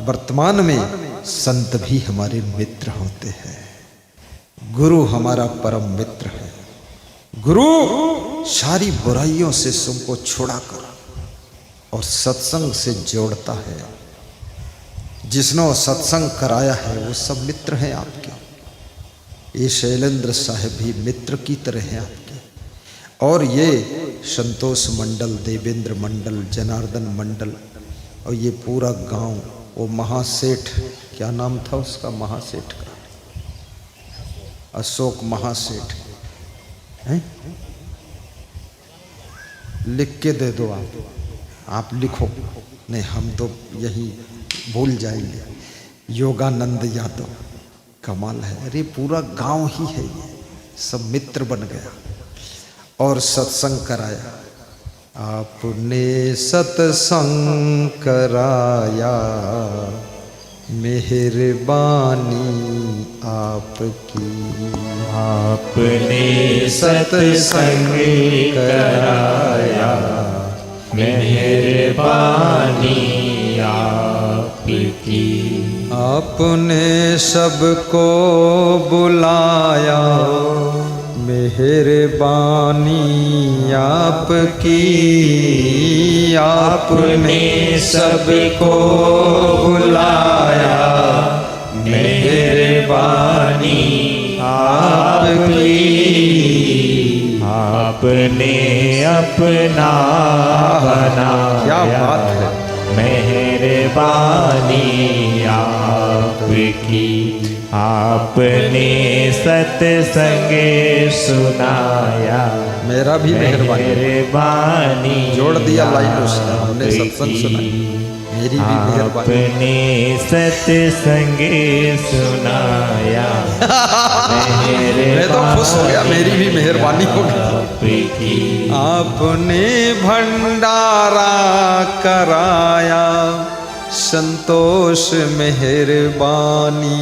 वर्तमान में संत भी हमारे मित्र होते हैं। गुरु हमारा परम मित्र है। गुरु सारी बुराइयों से तुमको छुड़ाकर और सत्संग से जोड़ता है। जिसने सत्संग कराया है वो सब मित्र हैं आपके। ये शैलेंद्र साहब भी मित्र की तरह हैं आपके, और ये संतोष मंडल, देवेंद्र मंडल, जनार्दन मंडल, और ये पूरा गांव, वो महासेठ, क्या नाम था उसका महासेठ का, अशोक महासेठ हैं? लिख के दे दो आप लिखो, नहीं हम तो यही भूल जाएंगे। योगानंद यादव, कमाल है। अरे पूरा गांव ही है, ये सब मित्र बन गया और सत्संग कराया। आपने सत्संग कराया, मेहरबानी आपकी। आपने सत्संग कराया, मेहरबानी आपकी। आपने सबको बुलाया, मेहरबानी आपकी, आपने सबको बुलाया। मेहरबानी आपकी, आपने अपना बनाया। क्या बात है। मेहरबानी आपकी, आपने सत्संग सुनाया। मेरा भी मेहरबानी। मेहरबानी जोड़ दिया लाइन उसने, हमने सत्संग सुनाई, मेरी भी मेहरबानी। आपने सत्संग सुनाया। मैं तो खुश हो गया, मेरी भी मेहरबानी हो गई। आपने भंडारा कराया, संतोष मेहरबानी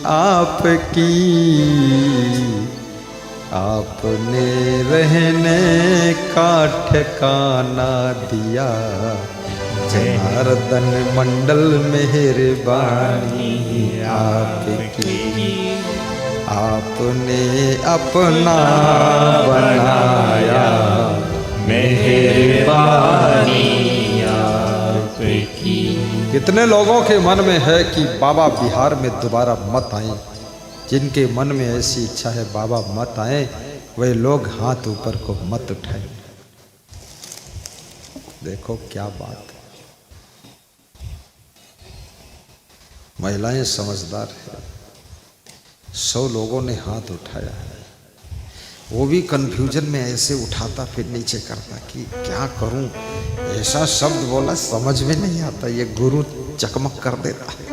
आपकी। आपने रहने का ठिकाना दिया, जनार्दन मंडल मेहरबानी आपकी। आपने अपना बनाया, मेहरबानी आपकी। कितने लोगों के मन में है कि बाबा बिहार में दोबारा मत आए। जिनके मन में ऐसी इच्छा है बाबा मत आए, वे लोग हाथ ऊपर को मत उठाएं। देखो क्या बात है। महिलाएं समझदार है। 100 लोगों ने हाथ उठाया है, वो भी कंफ्यूजन में ऐसे उठाता फिर नीचे करता कि क्या करूं। ऐसा शब्द बोला समझ में नहीं आता, ये गुरु चकमक कर देता है।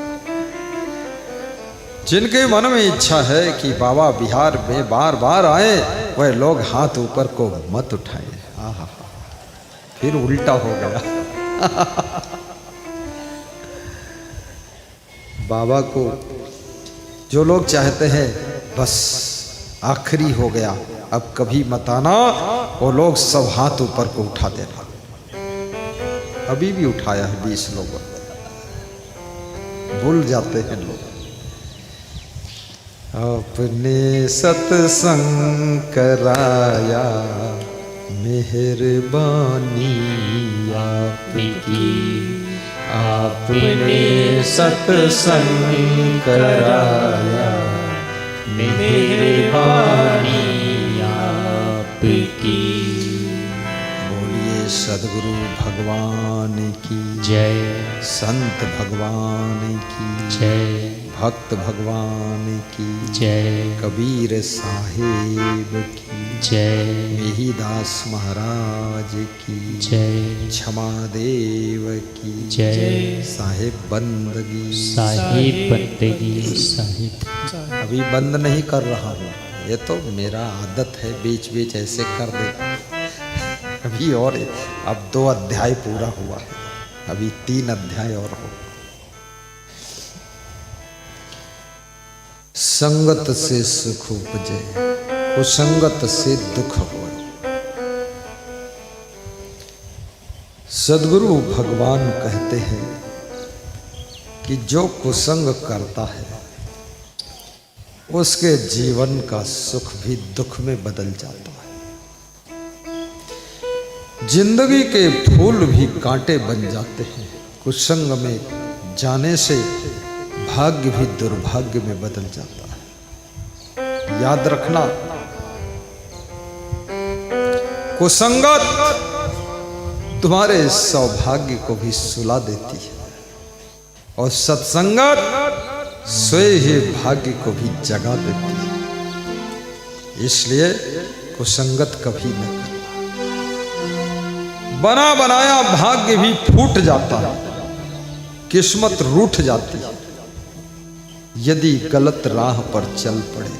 जिनके मन में इच्छा है कि बाबा बिहार में बार बार आए, वह लोग हाथ ऊपर को मत उठाए। आहा, फिर उल्टा हो गया। बाबा को जो लोग चाहते हैं बस आखिरी हो गया, अब कभी मत आना, वो लोग सब हाथ ऊपर को उठा देना। अभी भी उठाया है 20 लोगों, भूल जाते हैं लोग। अपने सत्संग कराया, मेहरबानी आपकी। आपने सत्संग कराया, मेहरबानी आपकी। बोलिए सद्गुरु भगवान की जय, संत भगवान की जय, भक्त भगवान की जय, कबीर साहेब की जय, मेहीदास महाराज की जय, क्षमा देव की जय, साहेब बंदगी। साहिब बंदगी, साहिब। अभी बंद नहीं कर रहा हूँ, ये तो मेरा आदत है बीच बीच ऐसे कर देता। अभी और अब 2 अध्याय पूरा हुआ है, अभी 3 अध्याय और हो। संगत से सुख उपजे, कुसंगत से दुख हो। सद्गुरु भगवान कहते हैं कि जो कुसंग करता है उसके जीवन का सुख भी दुख में बदल जाता है। जिंदगी के फूल भी कांटे बन जाते हैं। कुसंग में जाने से भाग्य भी दुर्भाग्य में बदल जाता है। याद रखना, कुसंगत तुम्हारे सौभाग्य को भी सुला देती है और सत्संगत स्वयं ही भाग्य को भी जगा देती है। इसलिए कुसंगत कभी न करना। बना बनाया भाग्य भी फूट जाता है, किस्मत रूठ जाती है। यदि गलत राह पर चल पड़े,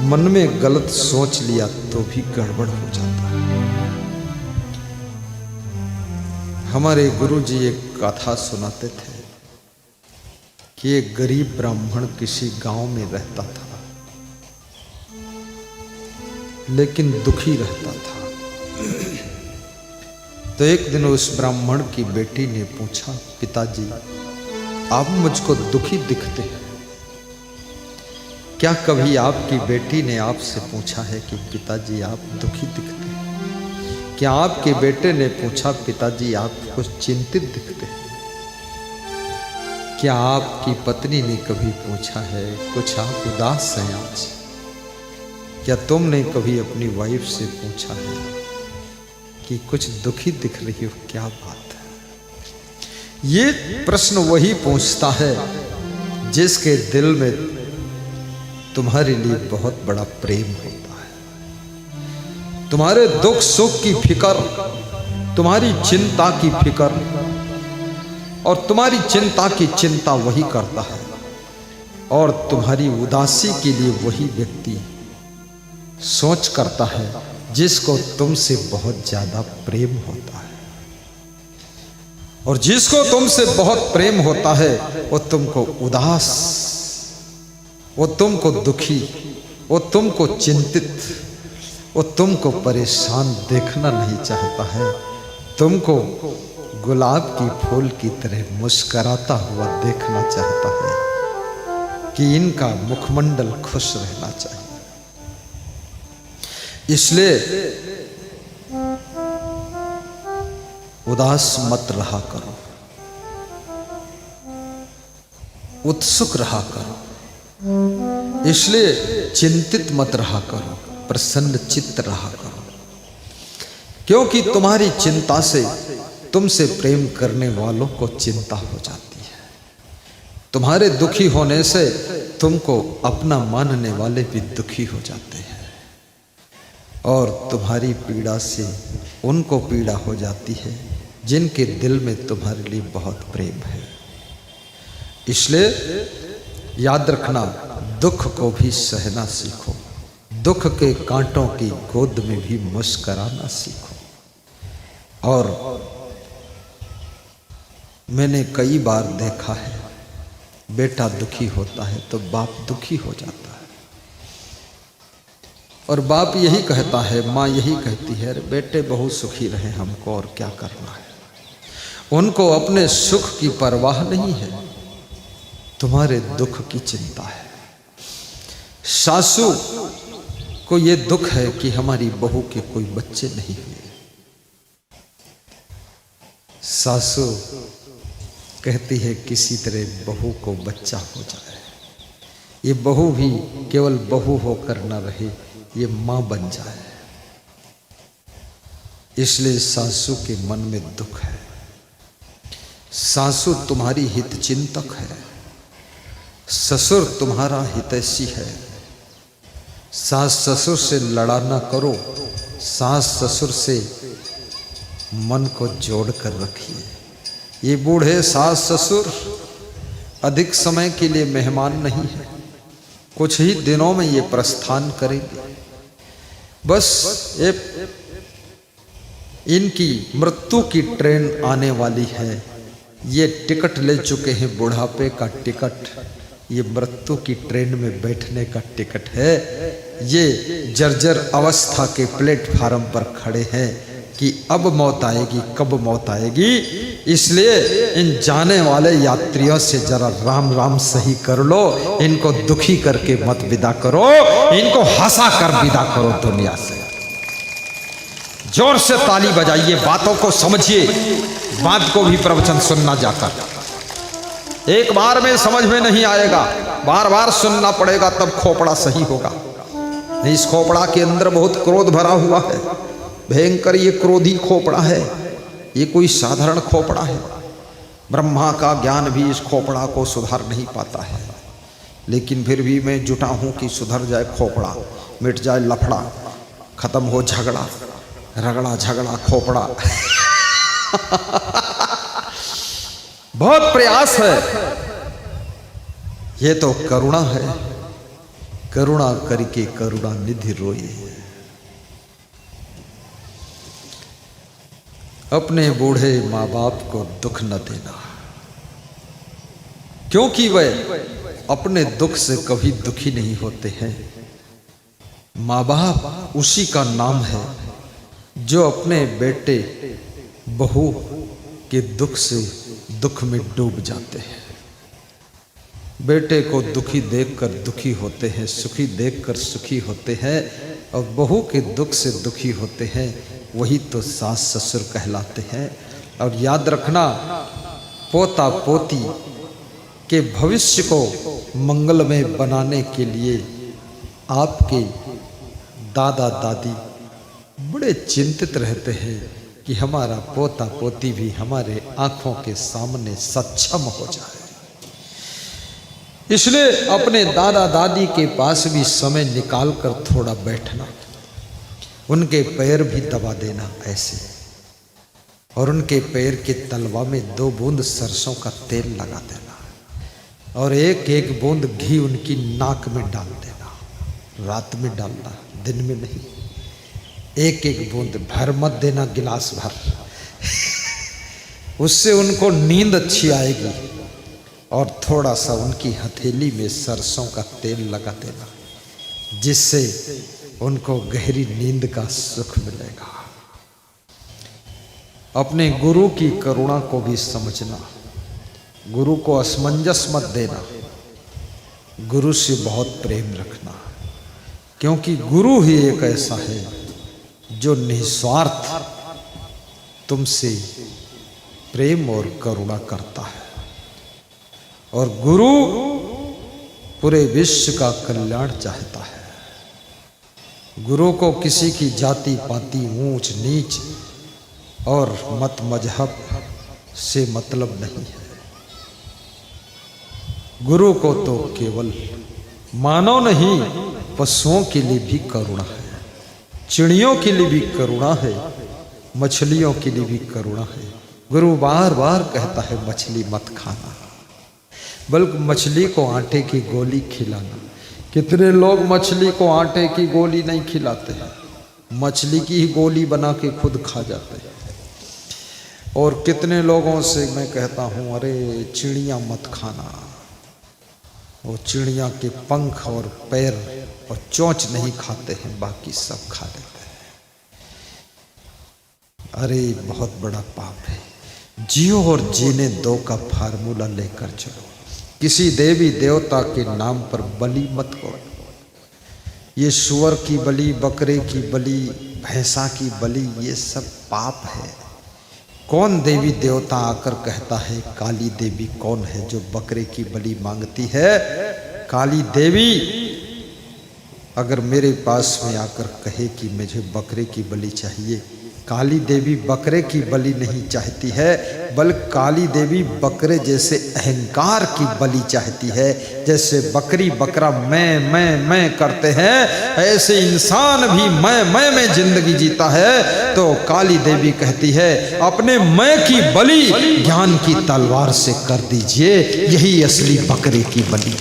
मन में गलत सोच लिया तो भी गड़बड़ हो जाता है। हमारे गुरुजी एक कथा सुनाते थे कि एक गरीब ब्राह्मण किसी गांव में रहता था, लेकिन दुखी रहता था। तो एक दिन उस ब्राह्मण की बेटी ने पूछा, पिताजी आप मुझको दुखी दिखते हैं, क्या कभी आपकी बेटी ने आपसे पूछा है कि पिताजी आप दुखी दिखते हैं? क्या आपके बेटे ने पूछा पिताजी आप कुछ चिंतित दिखते हैं? क्या आपकी पत्नी ने कभी पूछा है कुछ आप उदास हैं आज? क्या तुमने कभी अपनी वाइफ से पूछा है कि कुछ दुखी दिख रही हो, क्या बात है? ये प्रश्न वही पूछता है जिसके दिल में तुम्हारे लिए बहुत बड़ा प्रेम होता है। तुम्हारे दुख सुख की फिक्र, तुम्हारी चिंता की फिक्र और तुम्हारी चिंता की चिंता वही करता है, और तुम्हारी उदासी के लिए वही व्यक्ति सोच करता है जिसको तुमसे बहुत ज्यादा प्रेम होता है। और जिसको तुमसे बहुत प्रेम होता है वो तुमको उदास, वो तुमको दुखी, वो तुमको चिंतित, वो तुमको परेशान देखना नहीं चाहता है। तुमको गुलाब की फूल की तरह मुस्कराता हुआ देखना चाहता है कि इनका मुखमंडल खुश रहना चाहिए। इसलिए उदास मत रहा करो, उत्सुक रहा करो। इसलिए चिंतित मत रहा करो, प्रसन्न चित्त रहा करो। क्योंकि तुम्हारी चिंता से तुमसे प्रेम करने वालों को चिंता हो जाती है। तुम्हारे दुखी होने से तुमको अपना मानने वाले भी दुखी हो जाते हैं, और तुम्हारी पीड़ा से उनको पीड़ा हो जाती है जिनके दिल में तुम्हारे लिए बहुत प्रेम है। इसलिए याद रखना, दुख को भी सहना सीखो, दुख के कांटों की गोद में भी मुस्कुराना सीखो। और मैंने कई बार देखा है, बेटा दुखी होता है तो बाप दुखी हो जाता है, और बाप यही कहता है, माँ यही कहती है, अरे बेटे बहुत सुखी रहे, हमको और क्या करना है। उनको अपने सुख की परवाह नहीं है, तुम्हारे दुख की चिंता है। सासू को ये दुख है कि हमारी बहू के कोई बच्चे नहीं हुए। सासू कहती है किसी तरह बहू को बच्चा हो जाए, ये बहू भी केवल बहू होकर न रहे, ये मां बन जाए। इसलिए सासू के मन में दुख है। सासू तुम्हारी हित चिंतक है, ससुर तुम्हारा हितैषी है। सास ससुर से लड़ा ना करो, सास ससुर से मन को जोड़ कर रखिए। ये बूढ़े सास ससुर अधिक समय के लिए मेहमान नहीं है, कुछ ही दिनों में ये प्रस्थान करेंगे। बस इनकी मृत्यु की ट्रेन आने वाली है, ये टिकट ले चुके हैं, बुढ़ापे का टिकट, ये मृत्यु की ट्रेन में बैठने का टिकट है। ये जर्जर अवस्था के प्लेटफार्म पर खड़े हैं कि अब मौत आएगी, कब मौत आएगी। इसलिए इन जाने वाले यात्रियों से जरा राम राम सही कर लो, इनको दुखी करके मत विदा करो, इनको हंसा कर विदा करो दुनिया से। जोर से ताली बजाइए, बातों को समझिए, बात को भी प्रवचन सुनना जाकर। एक बार में समझ में नहीं आएगा, बार बार सुनना पड़ेगा, तब खोपड़ा सही होगा। इस खोपड़ा के अंदर बहुत क्रोध भरा हुआ है, भयंकर ये क्रोधी खोपड़ा है, ये कोई साधारण खोपड़ा है। ब्रह्मा का ज्ञान भी इस खोपड़ा को सुधार नहीं पाता है, लेकिन फिर भी मैं जुटा हूं कि सुधर जाए खोपड़ा, मिट जाए लफड़ा, खत्म हो झगड़ा, रगड़ा झगड़ा खोपड़ा। बहुत प्रयास है, ये तो करुणा है, करुणा करके करुणा निधि रोए। अपने बूढ़े माँ बाप को दुख न देना, क्योंकि वह अपने दुख से कभी दुखी नहीं होते हैं। माँ बाप उसी का नाम है जो अपने बेटे बहू के दुख से दुख में डूब जाते हैं। बेटे को दुखी देखकर दुखी होते हैं, सुखी देखकर सुखी होते हैं, और बहू के दुख से दुखी होते हैं, वही तो सास ससुर कहलाते हैं। और याद रखना, पोता पोती के भविष्य को मंगलमय बनाने के लिए आपके दादा दादी बड़े चिंतित रहते हैं कि हमारा पोता पोती भी हमारे आंखों के सामने सक्षम हो जाए। इसलिए अपने दादा दादी के पास भी समय निकाल कर थोड़ा बैठना, उनके पैर भी दबा देना ऐसे, और उनके पैर के तलवा में 2 बूंद सरसों का तेल लगा देना, और एक एक बूंद घी उनकी नाक में डाल देना। रात में डालना, दिन में नहीं। एक एक बूंद भर मत देना, गिलास भर। उससे उनको नींद अच्छी आएगी। और थोड़ा सा उनकी हथेली में सरसों का तेल लगा देना, जिससे उनको गहरी नींद का सुख मिलेगा। अपने गुरु की करुणा को भी समझना, गुरु को असमंजस मत देना, गुरु से बहुत प्रेम रखना, क्योंकि गुरु ही एक ऐसा है जो निस्वार्थ तुमसे प्रेम और करुणा करता है। और गुरु पूरे विश्व का कल्याण चाहता है। गुरु को किसी की जाति पाति, ऊंच नीच और मत मजहब से मतलब नहीं है। गुरु को तो केवल मानव नहीं, पशुओं के लिए भी करुणा है, चिड़ियों के लिए भी करुणा है, मछलियों के लिए भी करुणा है। गुरु बार बार कहता है मछली मत खाना, बल्कि मछली को आटे की गोली खिलाना। कितने लोग मछली को आटे की गोली नहीं खिलाते हैं, मछली की ही गोली बना के खुद खा जाते हैं। और कितने लोगों से मैं कहता हूँ, अरे चिड़िया मत खाना, वो चिड़िया के पंख और पैर और चोंच नहीं खाते हैं, बाकी सब खा लेते हैं। अरे बहुत बड़ा पाप है। जियो और जीने दो का फार्मूला लेकर चलो। किसी देवी देवता के नाम पर बलि मत करो। ये सुअर की बलि, बकरे की बलि, भैंसा की बलि, ये सब पाप है। कौन देवी देवता आकर कहता है काली देवी कौन है जो बकरे की बलि मांगती है? काली देवी अगर मेरे पास में आकर कहे कि मुझे बकरे की बलि चाहिए, काली देवी बकरे की बलि नहीं चाहती है, बल्कि काली देवी बकरे जैसे अहंकार की बलि चाहती है। जैसे बकरी बकरा मैं करते हैं, ऐसे इंसान भी मैं में जिंदगी जीता है। तो काली देवी कहती है अपने मैं की बलि ज्ञान की तलवार से कर दीजिए, यही असली बकरे की बलि।